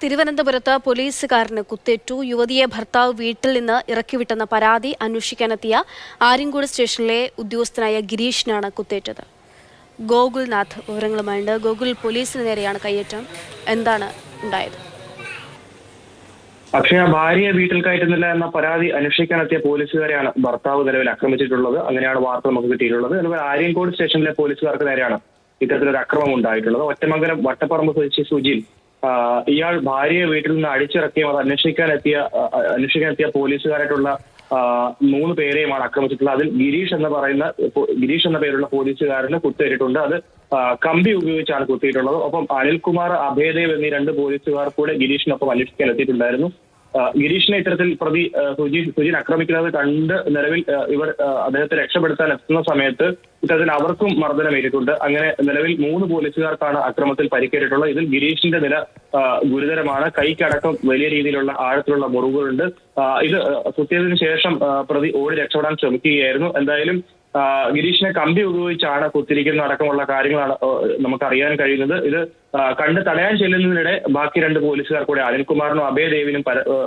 തിരുവനന്തപുരത്ത് പോലീസുകാരന് കുത്തേറ്റു. യുവതിയെ ഭർത്താവ് വീട്ടിൽ നിന്ന് ഇറക്കിവിട്ടെന്ന പരാതി അന്വേഷിക്കാനെത്തിയ ആര്യങ്കോട് സ്റ്റേഷനിലെ ഉദ്യോഗസ്ഥനായ ഗിരീഷിനാണ് കുത്തേറ്റത്. ഗോകുൽനാഥ് വിവരങ്ങളുമായുണ്ട്. ഗോകുൽ, പോലീസിന് നേരെയാണ് കയ്യേറ്റം. എന്താണ് ഉണ്ടായത്? അക്ഷയ, ഭാര്യയെ വീട്ടിൽ കയറ്റുന്നില്ല എന്ന പരാതി അന്വേഷിക്കാനെത്തിയ പോലീസുകാരെയാണ് ഭർത്താവ് നിലവിൽ ആക്രമിച്ചിട്ടുള്ളത്. അങ്ങനെയാണ് വാർത്ത നമുക്ക് കിട്ടിയിട്ടുള്ളത്. അതുപോലെ ആര്യങ്കോട് സ്റ്റേഷനിലെ പോലീസുകാർക്ക് നേരെയാണ് ഇത്തരത്തിലൊരു അക്രമം ഉണ്ടായിട്ടുള്ളത്. ഒറ്റമംഗലം വട്ടപ്പറമ്പ് സ്വദേശി സുജിൽ ഇയാൾ ഭാര്യയെ വീട്ടിൽ നിന്ന് അടിച്ചിറക്കിയും അത് അന്വേഷിക്കാനെത്തിയ പോലീസുകാരായിട്ടുള്ള 3 പേരെയുമാണ് ആക്രമിച്ചിട്ടുള്ളത്. അതിൽ ഗിരീഷ് എന്ന പേരുള്ള പോലീസുകാരന് കുത്തേറ്റിട്ടുണ്ട്. അത് കമ്പി ഉപയോഗിച്ചാണ് കുത്തിയിട്ടുള്ളത്. ഒപ്പം അനിൽകുമാർ, അഭയദേവ് എന്നീ 2 പോലീസുകാർ കൂടെ ഗിരീഷിനൊപ്പം അന്വേഷിക്കാൻ എത്തിയിട്ടുണ്ടായിരുന്നു. ഗിരീഷിനെ ഇത്തരത്തിൽ പ്രതി സുജിൻ ആക്രമിക്കുന്നത് കണ്ട് നിലവിൽ ഇവർ അദ്ദേഹത്തെ രക്ഷപ്പെടുത്താൻ എത്തുന്ന സമയത്ത് ഇത്തരത്തിൽ അവർക്കും മർദ്ദനമേറ്റിട്ടുണ്ട്. അങ്ങനെ നിലവിൽ 3 പോലീസുകാർക്കാണ് അക്രമത്തിൽ പരിക്കേറ്റിട്ടുള്ളത്. ഇതിൽ ഗിരീഷിന്റെ നില ഗുരുതരമാണ്. കൈക്കടക്കം വലിയ രീതിയിലുള്ള ആഴത്തിലുള്ള മുറിവുകളുണ്ട്. ഇത് കുത്തിയതിനു ശേഷം പ്രതി ഓടി രക്ഷപ്പെടാൻ ശ്രമിക്കുകയായിരുന്നു. എന്തായാലും ഗിരീഷിനെ കമ്പി ഉപയോഗിച്ചാണ് കുത്തിരിക്കുന്ന അടക്കമുള്ള കാര്യങ്ങളാണ് നമുക്ക് അറിയാൻ കഴിയുന്നത്. ഇത് കണ്ട് തടയാൻ ചെല്ലുന്നതിനിടെ ബാക്കി 2 പോലീസുകാർ കൂടെ അനിൽകുമാറിനും അഭയദേവിനും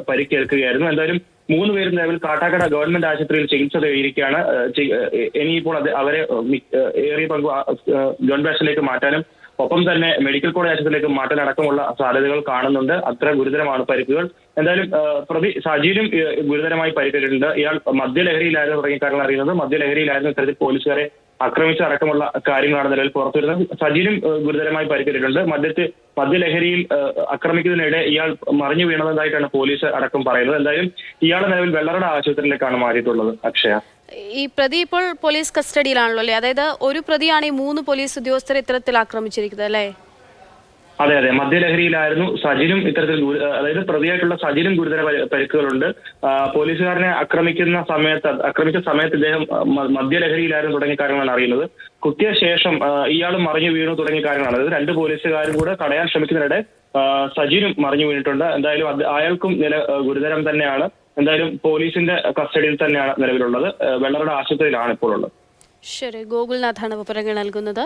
പരിക്കേൽക്കുകയായിരുന്നു. എന്തായാലും 3 പേരും നിലവിൽ കാട്ടാക്കട ഗവൺമെന്റ് ആശുപത്രിയിൽ ചികിത്സ തേടിയിരിക്കുകയാണ്. ഇനിയിപ്പോൾ അവരെ ഏറിയ പങ്ക് ഗവൺമെന്റ് ആശുപത്രിയിലേക്ക് മാറ്റാനും ഒപ്പം തന്നെ മെഡിക്കൽ കോളേജ് ആശുപത്രിയിലേക്ക് മാറ്റാനടക്കമുള്ള സാധ്യതകൾ കാണുന്നുണ്ട്. അത്ര ഗുരുതരമാണ് പരിക്കുകൾ. എന്തായാലും പ്രതി സജീനും ഗുരുതരമായി പരിക്കേറ്റിട്ടുണ്ട്. ഇയാൾ മദ്യലഹരിയിലായിരുന്നു തുടങ്ങിയ കാര്യങ്ങൾ അറിയുന്നത്. മദ്യലഹരിയിലായിരുന്നു ഇത്തരത്തിൽ പോലീസുകാരെ ആക്രമിച്ചടക്കമുള്ള കാര്യങ്ങളാണ് നിലവിൽ പുറത്തുവരുന്നത്. സജീനും ഗുരുതരമായി പരിക്കേറ്റിട്ടുണ്ട്. മദ്യലഹരിയിൽ ആക്രമിക്കുന്നതിനിടെ ഇയാൾ മറിഞ്ഞു വീണതായിട്ടാണ് പോലീസ് അടക്കം പറയുന്നത്. എന്തായാലും ഇയാളെ നിലവിൽ വെള്ളറട ആശുപത്രിയിലേക്കാണ് മാറിയിട്ടുള്ളത്. അക്ഷയ, ഈ പ്രതി ഇപ്പോൾ പോലീസ് കസ്റ്റഡിയിലാണല്ലോ അല്ലേ? അതായത് ഒരു പ്രതിയാണ് ഈ 3 പോലീസ് ഉദ്യോഗസ്ഥരെ ഇത്തരത്തിൽ ആക്രമിച്ചിരിക്കുന്നത് അല്ലേ? അതെ, മദ്യലഹരിയിലായിരുന്നു സജിനും. ഇത്തരത്തിൽ അതായത് പ്രതിയായിട്ടുള്ള സജിനും ഗുരുതര പരിക്കുകളുണ്ട്. പോലീസുകാരനെ ആക്രമിച്ച സമയത്ത് ഇദ്ദേഹം മദ്യലഹരിയിലായിരുന്നു തുടങ്ങിയ കാര്യങ്ങളാണ് അറിയുന്നത്. കുത്തിയ ശേഷം ഇയാൾ മറിഞ്ഞു വീണു തുടങ്ങിയ കാര്യങ്ങളാണ്. അതായത് 2 പോലീസുകാരും കൂടെ തടയാൻ ശ്രമിക്കുന്നതിനിടെ സജിനും മറിഞ്ഞു വീണിട്ടുണ്ട്. എന്തായാലും അയാൾക്കും നില ഗുരുതരം തന്നെയാണ്. എന്തായാലും പോലീസിന്റെ കസ്റ്റഡിയിൽ തന്നെയാണ് നിലവിലുള്ളത്. വെള്ളറട ആശുപത്രിയിലാണ് ഇപ്പോൾ ഉള്ളത്. ശരി, ഗോകുൽനാഥാണ് വിവരങ്ങൾ നൽകുന്നത്.